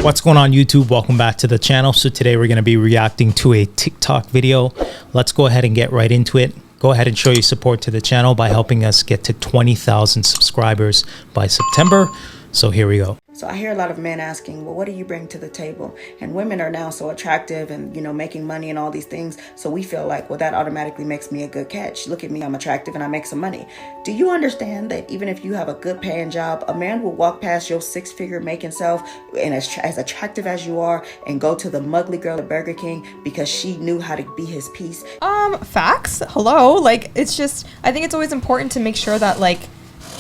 What's going on, YouTube? Welcome back to the channel. So today we're going to be reacting to a TikTok video. Let's go ahead and get right into it. Go ahead and show your support to the channel by helping us get to 20,000 subscribers by September. So here we go. So I hear a lot of men asking, well, what do you bring to the table? And women are now so attractive and, making money and all these things. So we feel like, well, that automatically makes me a good catch. Look at me, I'm attractive and I make some money. Do you understand that even if you have a good paying job, a man will walk past your six-figure making self and as attractive as you are and go to the muggly girl at Burger King because she knew how to be his piece? Facts. Hello. It's just, I think it's always important to make sure that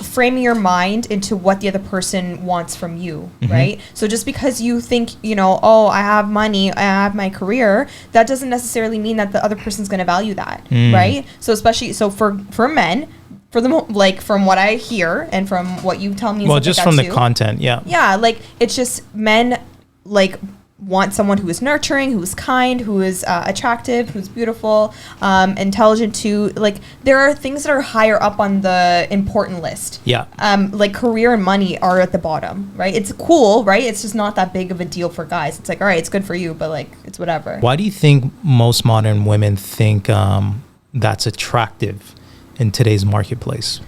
framing your mind into what the other person wants from you, right? So just because you think, oh, I have money, I have my career, that doesn't necessarily mean that the other person's going to value that, right? So especially, for men, from what I hear and from what you tell me, well, just from the content, yeah, it's just men want someone who is nurturing, who is kind, who is attractive, who's beautiful, intelligent too. There are things that are higher up on the important list. Yeah. Career and money are at the bottom, right? It's cool, right? It's just not that big of a deal for guys. It's all right, it's good for you, but it's whatever. Why do you think most modern women think that's attractive in today's marketplace?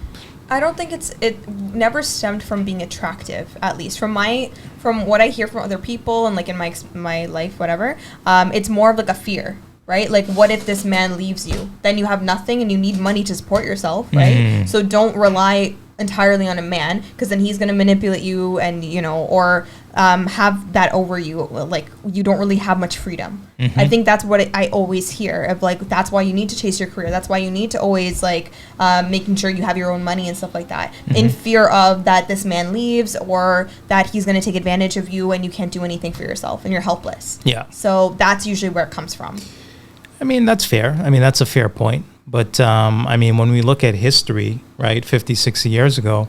I don't think it never stemmed from being attractive, at least from what I hear from other people and in my life, whatever. It's more of a fear, right? What if this man leaves you? Then you have nothing and you need money to support yourself, right? So don't rely entirely on a man, because then he's going to manipulate you and or have that over you. You don't really have much freedom. I think that's what I always hear of, that's why you need to chase your career, that's why you need to always making sure you have your own money and stuff like that, in fear of that this man leaves or that he's going to take advantage of you and you can't do anything for yourself and you're helpless. Yeah. So that's usually where it comes from. I mean, that's fair. I mean, that's a fair point. But, when we look at history, right, 50, 60 years ago,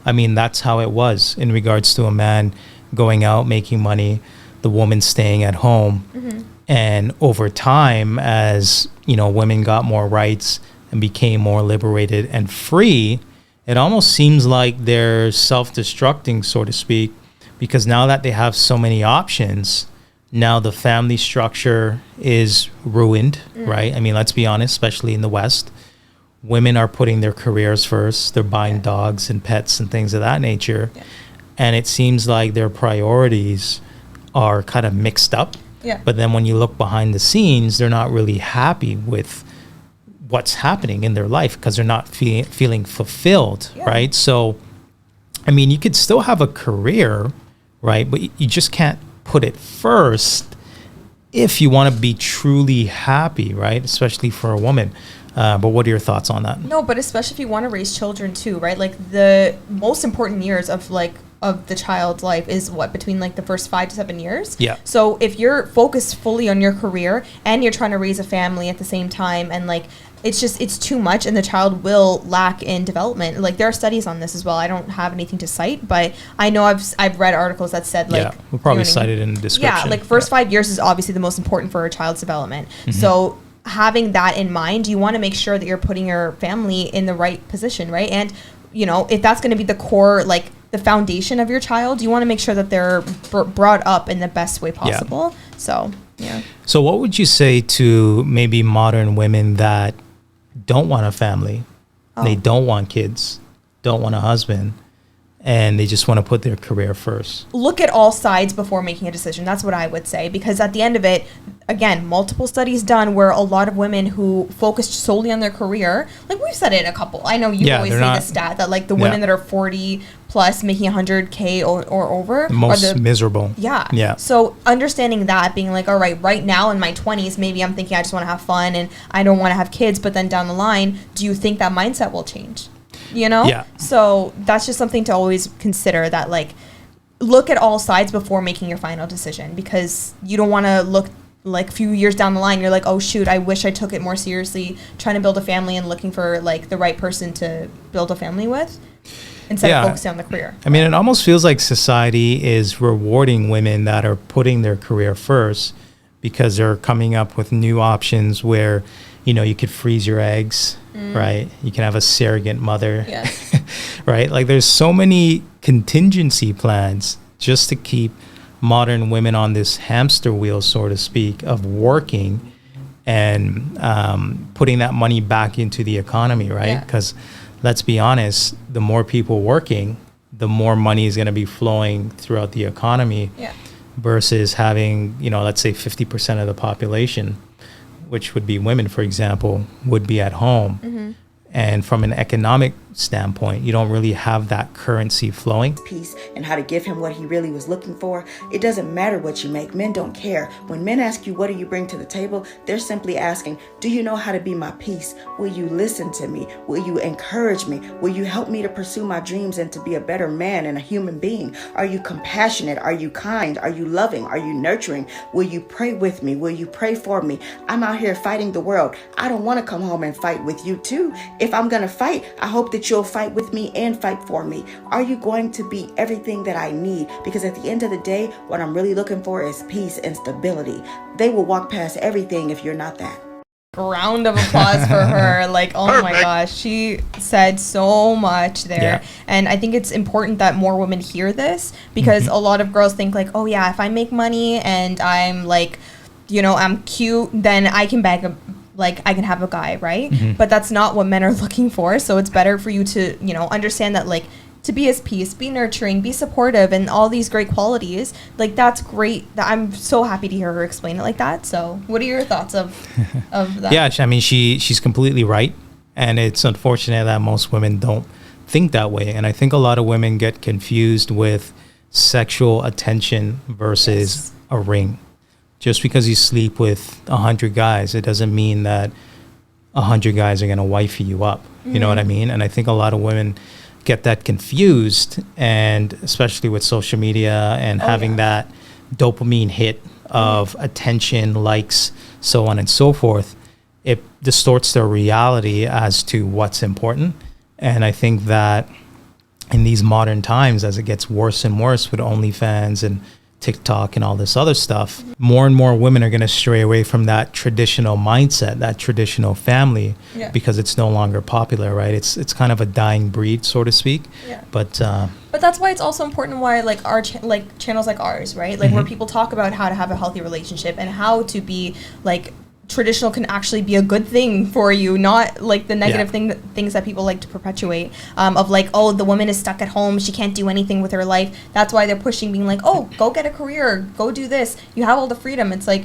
that's how it was in regards to a man going out, making money, the woman staying at home. And over time, as, women got more rights and became more liberated and free, it almost seems like they're self-destructing, so to speak, because now that they have so many options, now the family structure is ruined, right? Let's be honest, especially in the West. Women are putting their careers first. They're buying dogs and pets and things of that nature. Yeah. And it seems like their priorities are kind of mixed up. Yeah. But then when you look behind the scenes, they're not really happy with what's happening in their life because they're not feeling fulfilled, right? So, you could still have a career, right? But you just can't put it first if you want to be truly happy, right? Especially for a woman. But what are your thoughts on that? No, but especially if you want to raise children too, right? The most important years of the child's life is between the first 5 to 7 years. Yeah. So if you're focused fully on your career and you're trying to raise a family at the same time, and it's too much, and the child will lack in development. There are studies on this as well. I don't have anything to cite, but I know I've read articles that said we'll probably cite it in the description. Yeah, first 5 years is obviously the most important for a child's development. So having that in mind, you want to make sure that you're putting your family in the right position, right? And if that's going to be the core, the foundation of your child, you want to make sure that they're brought up in the best way possible. Yeah. So yeah. So what would you say to maybe modern women that don't want a family, they don't want kids, don't want a husband, and they just want to put their career first? Look at all sides before making a decision. That's what I would say, because at the end of it, again, multiple studies done where a lot of women who focused solely on their career, we've said it a couple. I know you always say the stat that the women that are 40 plus making 100K or over the most miserable. Yeah. Yeah. So understanding that, being all right now in my 20s, maybe I'm thinking I just want to have fun and I don't want to have kids, but then down the line, do you think that mindset will change? Yeah. So that's just something to always consider, that look at all sides before making your final decision, because you don't want to look a few years down the line, you're oh shoot, I wish I took it more seriously, trying to build a family and looking for the right person to build a family with, instead of focusing on the career. It almost feels like society is rewarding women that are putting their career first, because they're coming up with new options where you could freeze your eggs, right? You can have a surrogate mother, yes. right? There's so many contingency plans just to keep modern women on this hamster wheel, so to speak, of working and putting that money back into the economy, right? Because let's be honest, the more people working, the more money is going to be flowing throughout the economy versus having, let's say 50% of the population, which would be women, for example, would be at home. And from an economic standpoint, you don't really have that currency flowing. Peace and how to give him what he really was looking for. It doesn't matter what you make. Men don't care. When men ask you, what do you bring to the table? They're simply asking, do you know how to be my peace? Will you listen to me? Will you encourage me? Will you help me to pursue my dreams and to be a better man and a human being? Are you compassionate? Are you kind? Are you loving? Are you nurturing? Will you pray with me? Will you pray for me? I'm out here fighting the world. I don't want to come home and fight with you too. If I'm going to fight, I hope that you'll fight with me and fight for me. Are you going to be everything that I need? Because at the end of the day, what I'm really looking for is peace and stability. They will walk past everything if you're not that. Round of applause for her. Like, oh my gosh, she said so much there. And I think it's important that more women hear this, because a lot of girls think like, oh yeah, if I make money and I'm like, I'm cute, then I can I can have a guy, right? But that's not what men are looking for. So it's better for you to, understand that, like, to be his peace, be nurturing, be supportive, and all these great qualities. Like, that's great. I'm so happy to hear her explain it like that. So what are your thoughts of that? Yeah, I mean, she's completely right. And it's unfortunate that most women don't think that way. And I think a lot of women get confused with sexual attention versus a ring. Just because you sleep with 100 guys, it doesn't mean that 100 guys are going to wifey you up. You know what I mean? And I think a lot of women get that confused, and especially with social media and having that dopamine hit of attention, likes, so on and so forth, it distorts their reality as to what's important. And I think that in these modern times, as it gets worse and worse with OnlyFans and TikTok and all this other stuff, more and more women are going to stray away from that traditional mindset, that traditional family, because it's no longer popular, right? It's kind of a dying breed, so to speak. But that's why it's also important why our channels like ours, right? Like where people talk about how to have a healthy relationship and how to be like traditional can actually be a good thing for you, not like the negative things that people like to perpetuate, of like, oh, the woman is stuck at home, she can't do anything with her life. That's why they're pushing, being like, oh, go get a career, go do this, you have all the freedom. It's like,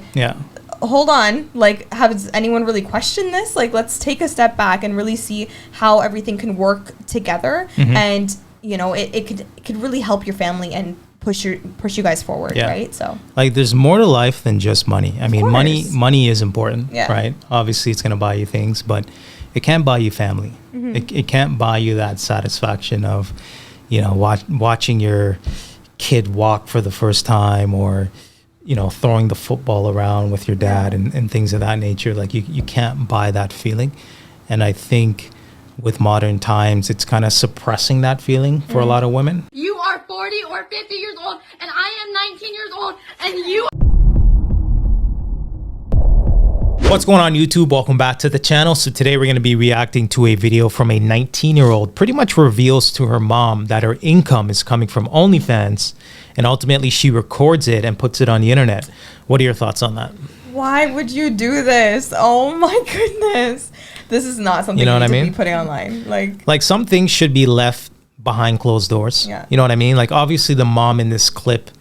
hold on, like, has anyone really questioned this? Like, let's take a step back and really see how everything can work together. And it could really help your family and push you guys forward, right? So like, there's more to life than just money. I mean, money is important, right? Obviously it's going to buy you things, but it can't buy you family. It can't buy you that satisfaction of watching your kid walk for the first time, or throwing the football around with your dad and things of that nature. Like, you can't buy that feeling. And I think with modern times, it's kind of suppressing that feeling for a lot of women. You are 40 or 50 years old, and I am 19 years old, and you... What's going on, YouTube? Welcome back to the channel. So today we're going to be reacting to a video from a 19-year-old. Pretty much reveals to her mom that her income is coming from OnlyFans, and ultimately she records it and puts it on the internet. What are your thoughts on that? Why would you do this? Oh my goodness. This is not something you need to be putting online. Like some things should be left behind closed doors. You know what I mean? Like, obviously the mom in this clip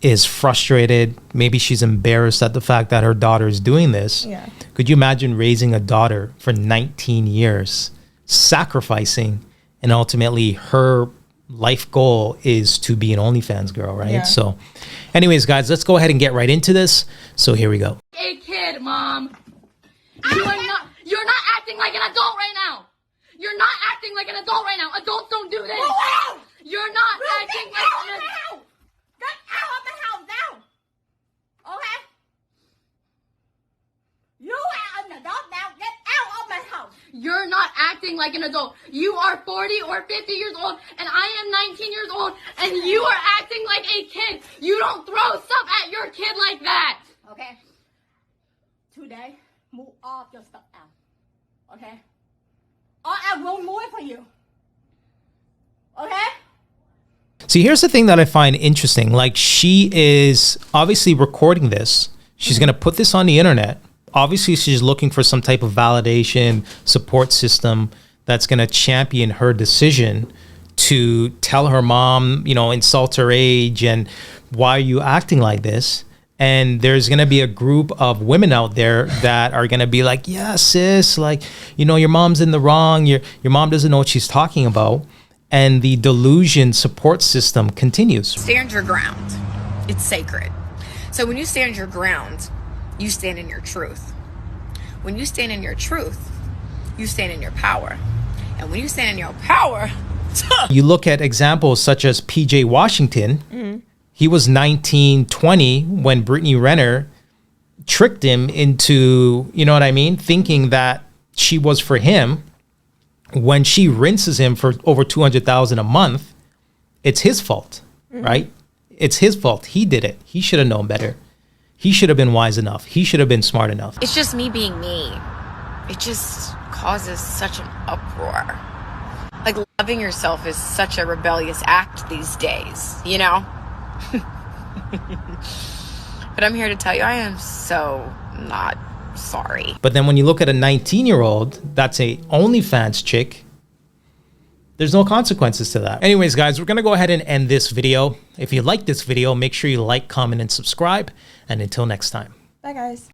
is frustrated. Maybe she's embarrassed at the fact that her daughter is doing this. Could you imagine raising a daughter for 19 years, sacrificing, and ultimately her life goal is to be an OnlyFans girl, right? So anyways, guys, let's go ahead and get right into this. So here we go. A kid, Mom. You're not acting like an adult right now. You're not acting like an adult right now. Adults don't do this. You're not acting like an adult. Get out of my house now. Okay? You are an adult now. Get out of my house. You're not acting like an adult. You are 40 or 50 years old, and I am 19 years old, and you are acting like a kid. You don't throw stuff at your kid like that. Okay? Today, move all your stuff out. Okay? Or I will move it for you. Okay? See, here's the thing that I find interesting. Like, she is obviously recording this. She's going to put this on the internet. Obviously, she's looking for some type of validation support system that's going to champion her decision to tell her mom, you know, insult her age and why are you acting like this? And there's going to be a group of women out there that are going to be like, yeah, sis, like, you know, your mom's in the wrong. Your mom doesn't know what she's talking about. And the delusion support system continues. Stand your ground. It's sacred. So when you stand your ground, you stand in your truth. When you stand in your truth, you stand in your power. And when you stand in your power, you look at examples such as PJ Washington. He was 19, 20 when Brittany Renner tricked him into, you know what I mean, thinking that she was for him. When she rinses him for over $200,000 a month, it's his fault, right? It's his fault. He did it. He should have known better. He should have been wise enough. He should have been smart enough. it's just me being me. It just causes such an uproar. Like, loving yourself is such a rebellious act these days, you know? But I'm here to tell you, I am so not sorry. But then when you look at a 19-year-old, that's a OnlyFans chick, there's no consequences to that. Anyways, guys, we're going to go ahead and end this video. If you like this video, make sure you like, comment, and subscribe. And until next time. Bye, guys.